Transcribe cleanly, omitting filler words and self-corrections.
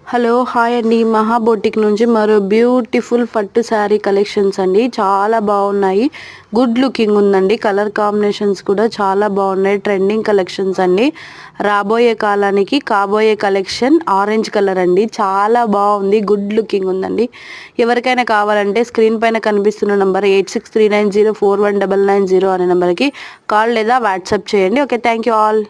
Hello hi అండి. మహా boutique నుంచి మరో బ్యూటిఫుల్ పట్టు శారీ కలెక్షన్స్ అండి. చాలా బాగున్నాయి, గుడ్ లుకింగ్ ఉందండి. కలర్ కాంబినేషన్స్ కూడా చాలా బాగున్నాయి. ట్రెండింగ్ కలెక్షన్స్ అండి. రాబోయే కాలానికి కాబోయే కలెక్షన్ ఆరెంజ్ కలర్ అండి. చాలా బాగుంది, గుడ్ లుకింగ్ ఉందండి. ఎవరికైనా కావాలంటే స్క్రీన్ పైన కనిపిస్తున్న నంబర్ 8639041990 అనే నెంబర్కి కాల్ లేదా వాట్సాప్ చేయండి. Okay, thank you all.